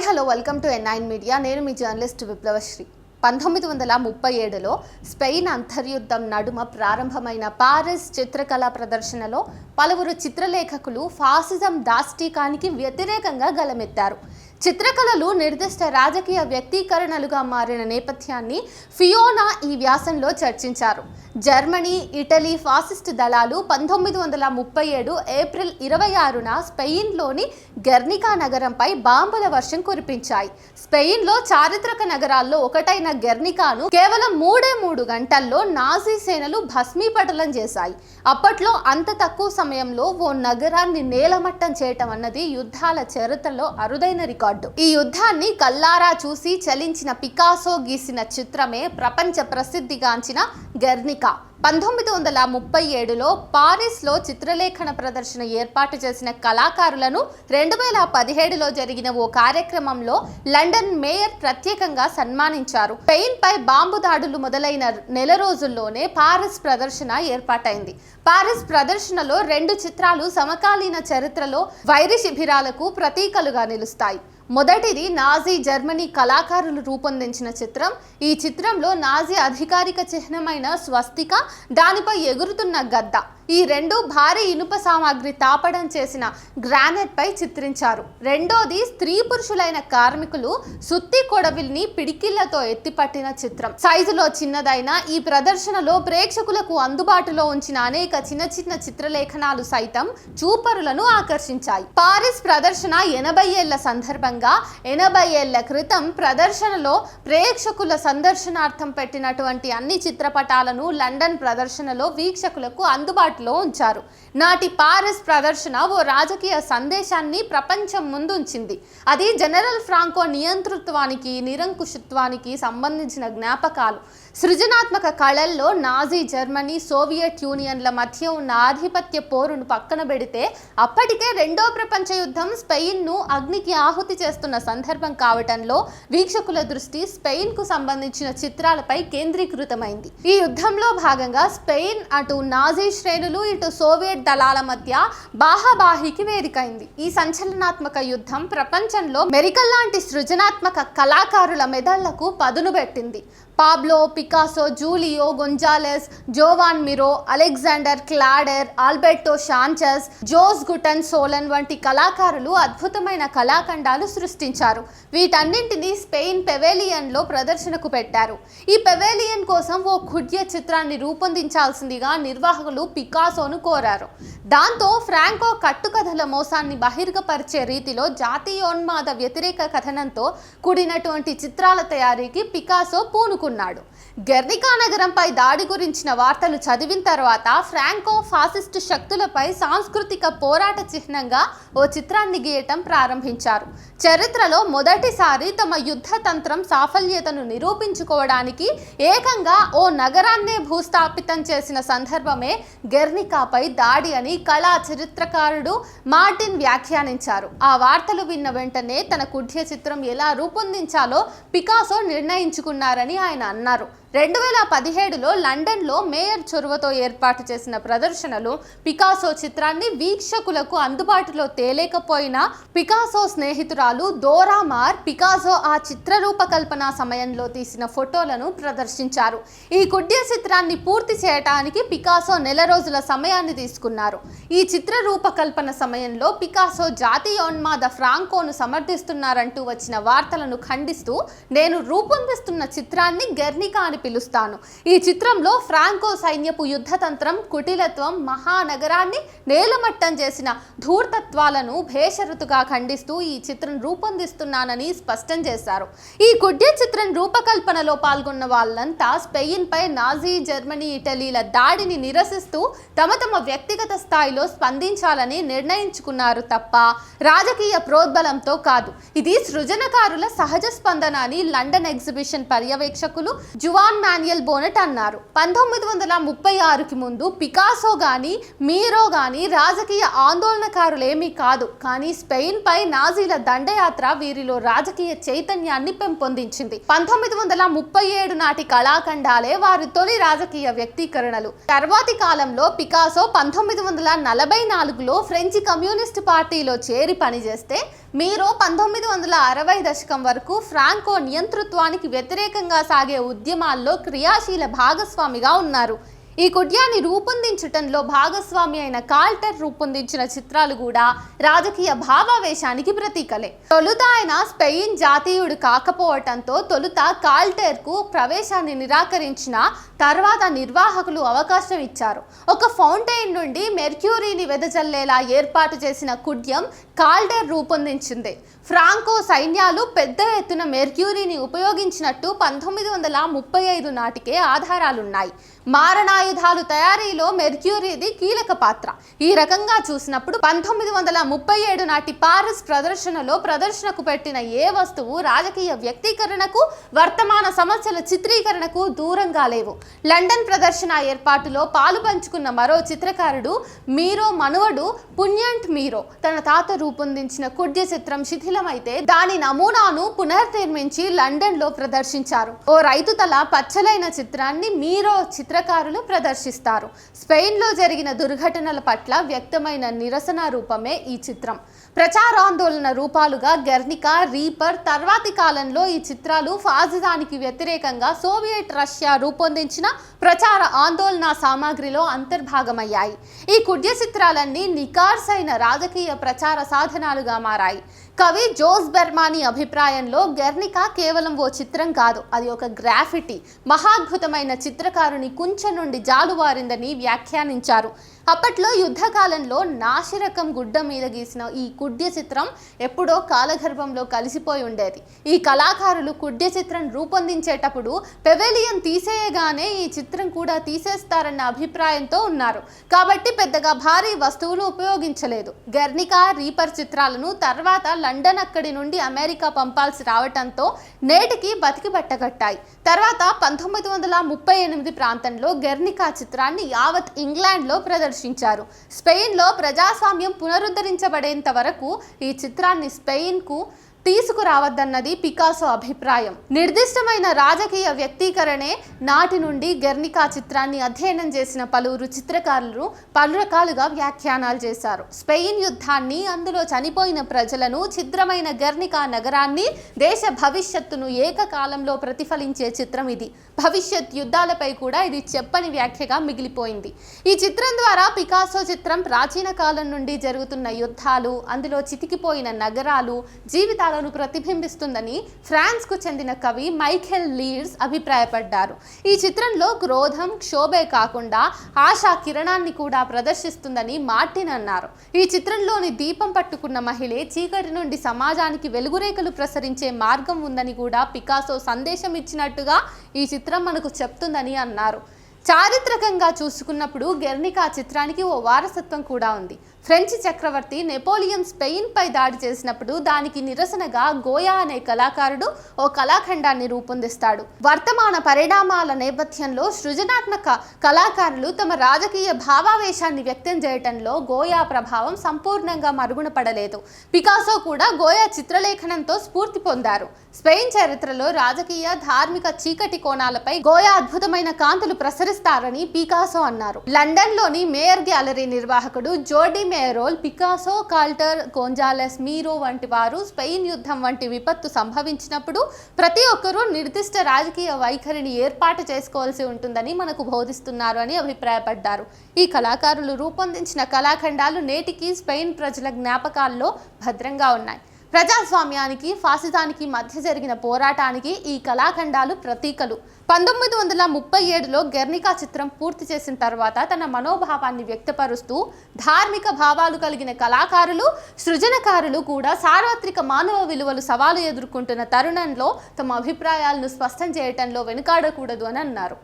Hello welcome to N9 media. నేను మీ journalist విప్లవశ్రీ. 1937లో Spain అంతర్యుద్ధం నడుమ ప్రారంభమైన పారిస్ చిత్రకళా ప్రదర్శనలో పలువురు చిత్రలేఖకులు ఫాసిజం దాష్టీకానికి వ్యతిరేకంగా గలమెత్తారు. చిత్రకళలు నిర్దిష్ట రాజకీయ వ్యక్తీకరణలుగా మారిన నేపథ్యాన్ని ఫియోనా ఈ వ్యాసంలో చర్చించారు. జర్మనీ, ఇటలీ ఫాసిస్ట్ దళాలు 1937 ఏప్రిల్ 26న స్పెయిన్లోని గెర్నికా నగరంపై బాంబుల వర్షం కురిపించాయి. స్పెయిన్లో చారిత్రక నగరాల్లో ఒకటైన గెర్నికాను కేవలం 3 గంటల్లో నాజీ సేనలు భస్మీపటలం చేశాయి. అప్పట్లో అంత తక్కువ సమయంలో ఓ నగరాన్ని నేలమట్టం చేయటం అన్నది యుద్ధాల చరిత్రలో అరుదైన రికార్డు. ఈ యుద్ధాన్ని కల్లారా చూసి చలించిన పికాసో గీసిన చిత్రమే ప్రపంచ ప్రసిద్ధిగాంచిన గెర్నికా. 1937లో పారిస్లో చిత్రలేఖన ప్రదర్శన ఏర్పాటు చేసిన కళాకారులను 2017లో జరిగిన ఓ కార్యక్రమంలో లండన్ మేయర్ ప్రత్యేకంగా సన్మానించారు. స్పెయిన్ పై బాంబు దాడులు మొదలైన నెల రోజుల్లోనే పారిస్ ప్రదర్శన ఏర్పాటైంది. పారిస్ ప్రదర్శనలో 2 చిత్రాలు సమకాలీన చరిత్రలో వైరి శిబిరాలకు ప్రతీకలుగా నిలుస్తాయి. మొదటిది నాజీ జర్మనీ కళాకారులు రూపొందించిన చిత్రం. ఈ చిత్రంలో నాజీ అధికారిక చిహ్నమైన స్వస్తిక, దానిపై ఎగురుతున్న గద్ద, ఈ 2 భారీ ఇనుప సామాగ్రి తాపడం చేసిన గ్రానైట్ పై చిత్రించారు. రెండోది స్త్రీ పురుషులైన కార్మికులు సుత్తి కొడవిల్ని పిడికిళ్లతో ఎత్తిపట్టిన చిత్రం. సైజులో చిన్నదైన ఈ ప్రదర్శనలో ప్రేక్షకులకు అందుబాటులో ఉంచిన అనేక చిన్న చిత్రలేఖనాలు సైతం చూపరులను ఆకర్షించాయి. పారిస్ ప్రదర్శన 80 ఏళ్ల సందర్భంగా 80 ఏళ్ల క్రితం ప్రదర్శనలో ప్రేక్షకుల సందర్శనార్థం పెట్టినటువంటి అన్ని చిత్రపటాలను లండన్ ప్రదర్శనలో వీక్షకులకు అందుబాటులో ఉంచారు. నాటి పారిస్ ప్రదర్శన ఓ రాజకీయ సందేశాన్ని ప్రపంచం ముందుంచింది. అది జనరల్ ఫ్రాంకో నియంతృత్వానికి, నిరంకుశత్వానికి సంబంధించిన జ్ఞాపకాలు. సృజనాత్మక కళల్లో నాజీ జర్మనీ, సోవియట్ యూనియన్ల మధ్య ఉన్న ఆధిపత్య పోరును పక్కన పెడితే అప్పటికే 2వ ప్రపంచ యుద్ధం స్పెయిన్ను అగ్నికి ఆహుతి చేస్తున్న సందర్భం కావటంలో వీక్షకుల దృష్టి స్పెయిన్కు సంబంధించిన చిత్రాలపై కేంద్రీకృతమైంది. ఈ యుద్ధంలో భాగంగా స్పెయిన్ అటు నాజీ శ్రేణులు, ఇటు సోవియట్ దళాల మధ్య బాహాబాహికి వేదికైంది. ఈ సంచలనాత్మక యుద్ధం ప్రపంచంలో మెరికల్ లాంటి సృజనాత్మక కళాకారుల మెదళ్లకు పదును పెట్టింది. Pablo Picasso, Julio Gonzalez, Joan Miro, Alexander Calder, Alberto Sanchez, Jose గుటన్ సోలన్ వంటి కళాకారులు అద్భుతమైన కళాఖండాలు సృష్టించారు. వీటన్నింటినీ స్పెయిన్ పెవేలియన్లో ప్రదర్శనకు పెట్టారు. ఈ పెవేలియన్ కోసం ఓ కుడ్య చిత్రాన్ని రూపొందించాల్సిందిగా నిర్వాహకులు పికాసోను కోరారు. దాంతో ఫ్రాంకో కట్టుకథల మోసాన్ని బహిర్గపరిచే రీతిలో జాతీయోన్మాద వ్యతిరేక కథనంతో కూడినటువంటి చిత్రాల తయారీకి పికాసో పూనుకున్నాడు. గెర్నికా నగరంపై దాడి గురించిన వార్తలు చదివిన తర్వాత ఫ్రాంకో ఫాసిస్టు శక్తులపై సాంస్కృతిక పోరాట చిహ్నంగా ఓ చిత్రాన్ని గీయటం ప్రారంభించారు. చరిత్రలో మొదటిసారి తమ యుద్ధ తంత్రం సాఫల్యతను నిరూపించుకోవడానికి ఏకంగా ఓ నగరాన్నే భూస్థాపితం చేసిన సందర్భమే గెర్నికాపై దాడి అని కళా చరిత్రకారుడు మార్టిన్ వ్యాఖ్యానించారు. ఆ వార్తలు విన్న వెంటనే తన కుడ్య చిత్రం ఎలా రూపొందించాలో పికాసో నిర్ణయించుకున్నారని ఆయన అన్నారు. 2017లో లండన్లో మేయర్ చొరవతో ఏర్పాటు చేసిన ప్రదర్శనలు పికాసో చిత్రాన్ని వీక్షకులకు అందుబాటులో తేలేకపోయినా పికాసో స్నేహితురాలు దోరా మార్ పికాసో ఆ చిత్ర రూపకల్పన సమయంలో తీసిన ఫోటోలను ప్రదర్శించారు. ఈ కుడ్య చిత్రాన్ని పూర్తి చేయడానికి పికాసో నెల రోజుల సమయాన్ని తీసుకున్నారు. ఈ చిత్ర రూపకల్పన సమయంలో పికాసో జాతీయోన్మాద ఫ్రాంకోను సమర్థిస్తున్నారంటూ వచ్చిన వార్తలను ఖండిస్తూ, నేను రూపొందిస్తున్న చిత్రాన్ని గెర్నికా అని పిలుస్తాను. ఈ చిత్రంలో ఫ్రాంకో సైన్యపు యుద్ధతంత్రం, కుటిలత్వం, మహానగరాన్ని నేలమట్టం చేసిన ధూర్తత్వాలను భేషరతుగా ఖండిస్తూ ఈ చిత్రం రూపొందిస్తున్నానని స్పష్టం చేశారు. ఈ కుడ్య చిత్రం రూపకల్పనలో పాల్గొన్న వాళ్ళంతా స్పెయిన్ పై నాజీ జర్మనీ, ఇటలీల దాడిని నిరసిస్తూ తమ వ్యక్తిగత స్థాయిలో స్పందించాలని నిర్ణయించుకున్నారు తప్ప రాజకీయ ప్రోద్బలంతో కాదు. ఇది సృజనకారుల సహజ స్పందన అని లండన్ ఎగ్జిబిషన్ పర్యవేక్షకులు జువాన్ మాన్యుయల్ బోనెట్ అన్నారు. 1936కి ముందు పికాసో గాని మీరో గాని రాజకీయ ఆందోళనకారులేమీ కాదు. కానీ స్పెయిన్ పై నాజీల దండయాత్ర వీరిలో రాజకీయ చైతన్యాన్ని పెంపొందించింది. 1937 నాటి కళాఖండాలే వారి తొలి రాజకీయ వ్యక్తీకరణలు. తర్వాతి కాలంలో పికాసో 1944లో ఫ్రెంచి కమ్యూనిస్ట్ పార్టీలో చేరి పనిచేస్తే మీరు 1960 దశకం వరకు ఫ్రాంకో నియంతృత్వానికి వ్యతిరేకంగా సాగే ఉద్యమాల్లో క్రియాశీల భాగస్వామిగా ఉన్నారు. ఈ కుట్యాన్ని రూపొందించటంలో భాగస్వామి అయిన కాల్టర్ రూపొందించిన చిత్రాలు కూడా రాజకీయ భావావేశానికి ప్రతీకలే. తొలుత ఆయన స్పెయిన్ జాతీయుడు కాకపోవటంతో తొలుత కాల్టర్కు ప్రవేశాన్ని నిరాకరించిన తర్వాత నిర్వాహకులు అవకాశం ఇచ్చారు. ఒక ఫౌంటైన్ నుండి మెర్క్యూరీని వెదజల్లేలా ఏర్పాటు చేసిన కుడ్యం కాల్టర్ రూపొందించింది. ఫ్రాంకో సైన్యాలు పెద్ద ఎత్తున మెర్క్యూరీని ఉపయోగించినట్టు 1935 నాటికే ఆధారాలున్నాయి. మారణాయుధాలు తయారీలో మెర్క్యూరీది కీలక పాత్ర. ఈ రకంగా చూసినప్పుడు 1937 నాటి పారిస్ ప్రదర్శనలో ప్రదర్శనకు పెట్టిన ఏ వస్తువు రాజకీయ వ్యక్తీకరణకు, వర్తమాన సమస్యల చిత్రీకరణకు దూరంగా లేవు. లండన్ ప్రదర్శన ఏర్పాటులో పాలు పంచుకున్న మరో చిత్రకారుడు మీరో మనువడు పుణ్యంట్ మీరో తన తాత రూపొందించిన కుడ్య చిత్రం శిథిలమైతే దాని నమూనాను పునర్నిర్మించి లండన్లో ప్రదర్శించారు. ఓ రైతు తల పచ్చలైన చిత్రాన్ని మీరో చిత్రకారులు ప్రదర్శిస్తారు. స్పెయిన్లో జరిగిన దుర్ఘటనల పట్ల వ్యక్తమైన నిరసన రూపమే ఈ చిత్రం. ప్రచారాందోళన రూపాలుగా గెర్నికా, రీపర్, తర్వాతి కాలంలో ఈ చిత్రాలు ఫాసిజానికి వ్యతిరేకంగా సోవియట్ రష్యా రూపొందించిన ప్రచార ఆందోళన సామాగ్రిలో అంతర్భాగమయ్యాయి. ఈ కుడ్య చిత్రాలన్నీ నికార్సైన రాజకీయ ప్రచార సాధనాలుగా మారాయి. కవి జోస్ బెర్మానీ అభిప్రాయంలో గెర్నికా కేవలం ఓ చిత్రం కాదు, అది ఒక గ్రాఫిటీ, మహాద్భుతమైన చిత్రకారుని కుంచె నుండి జాలువారిందని వ్యాఖ్యానించారు. అప్పట్లో యుద్ధకాలంలో నాసిరకం గుడ్డ మీద గీసిన ఈ కుడ్య చిత్రం ఎప్పుడో కాలగర్భంలో కలిసిపోయి ఉండేది. ఈ కళాకారులు కుడ్య చిత్రం రూపొందించేటప్పుడు పెవెలియన్ తీసేయగానే ఈ చిత్రం కూడా తీసేస్తారన్న అభిప్రాయంతో ఉన్నారు. కాబట్టి పెద్దగా భారీ వస్తువులు ఉపయోగించలేదు. గెర్నికా, రీపర్ చిత్రాలను తర్వాత లండన్ అక్కడి నుండి అమెరికా పంపాల్సి రావటంతో నేటికి బతికి బట్టగట్టాయి. తర్వాత 1938 ప్రాంతంలో గెర్నికా చిత్రాన్ని యావత్ ఇంగ్లాండ్లో ప్రదర్శించారు. స్పెయిన్లో ప్రజాస్వామ్యం పునరుద్ధరించబడేంత వరకు ఈ చిత్రాన్ని స్పెయిన్కు తీసుకురావద్దన్నది పికాసో అభిప్రాయం. నిర్దిష్టమైన రాజకీయ వ్యక్తీకరణే నాటి నుండి గెర్నికా చిత్రాన్ని అధ్యయనం చేసిన పలువురు చిత్రకారులు పలు రకాలుగా వ్యాఖ్యానాలు చేశారు. స్పెయిన్ యుద్ధాన్ని, అందులో చనిపోయిన ప్రజలను, ఛిద్రమైన గెర్నికా నగరాన్ని, దేశ భవిష్యత్తును ఏకకాలంలో ప్రతిఫలించే చిత్రం ఇది. భవిష్యత్ యుద్ధాలపై కూడా ఇది చెప్పని వ్యాఖ్యగా మిగిలిపోయింది. ఈ చిత్రం ద్వారా పికాసో చిత్రం ప్రాచీన కాలం నుండి జరుగుతున్న యుద్ధాలు, అందులో చితికిపోయిన నగరాలు, జీవితాలు ప్రతిబింబిస్తుందని ఫ్రాన్స్ కు చెందిన కవి మైఖేల్ లీర్స్ అభిప్రాయపడ్డారు. ఈ చిత్రంలో క్రోధం, క్షోభే కాకుండా ఆశా కిరణాన్ని కూడా ప్రదర్శిస్తుందని మార్టిన్ అన్నారు. ఈ చిత్రంలోని దీపం పట్టుకున్న మహిళే చీకటి నుండి సమాజానికి వెలుగురేఖలు ప్రసరించే మార్గం ఉందని కూడా పికాసో సందేశం ఇచ్చినట్టుగా ఈ చిత్రం మనకు చెప్తుందని అన్నారు. చారిత్రకంగా చూసుకున్నప్పుడు గెర్నికా చిత్రానికి ఓ వారసత్వం కూడా ఉంది. ఫ్రెంచ్ చక్రవర్తి నెపోలియన్ స్పెయిన్ పై దాడి చేసినప్పుడు దానికి నిరసనగా గోయా అనే కళాకారుడు ఓ కళాఖండాన్ని రూపొందిస్తాడు. వర్తమాన పరిణామాల నేపథ్యంలో సృజనాత్మక కళాకారులు తమ రాజకీయ భావావేశాన్ని వ్యక్తం చేయటంలో గోయా ప్రభావం సంపూర్ణంగా మరుగున పడలేదు. పికాసో కూడా గోయా చిత్రలేఖనంతో స్ఫూర్తి పొందారు. స్పెయిన్ చరిత్రలో రాజకీయ, ధార్మిక చీకటి కోణాలపై గోయా అద్భుతమైన కాంతులు ప్రసరిస్తారని పికాసో అన్నారు. లండన్లోని మేయర్ గ్యాలరీ నిర్వాహకుడు జోర్డీ మేరోల్ పికాసో, కాల్టర్, గోంజాలెస్ మీరో వంటి వారు స్పెయిన్ యుద్ధం వంటి విపత్తు సంభవించినప్పుడు ప్రతి ఒక్కరూ నిర్దిష్ట రాజకీయ వైఖరిని ఏర్పాటు చేసుకోవాల్సి ఉంటుందని మనకు బోధిస్తున్నారు అని అభిప్రాయపడ్డారు. ఈ కళాకారులు రూపొందించిన కళాఖండాలు నేటికి స్పెయిన్ ప్రజల జ్ఞాపకాల్లో భద్రంగా ఉన్నాయి. ప్రజాస్వామ్యానికి, ఫాసిజానికి మధ్య జరిగిన పోరాటానికి ఈ కళాఖండాలు ప్రతీకలు. 1937లో గెర్నికా చిత్రం పూర్తి చేసిన తర్వాత తన మనోభావాన్ని వ్యక్తపరుస్తూ ధార్మిక భావాలు కలిగిన కళాకారులు, సృజనకారులు కూడా సార్వత్రిక మానవ విలువలు సవాలు ఎదుర్కొంటున్న తరుణంలో తమ అభిప్రాయాలను స్పష్టం చేయటంలో వెనుకాడకూడదు అని అన్నారు.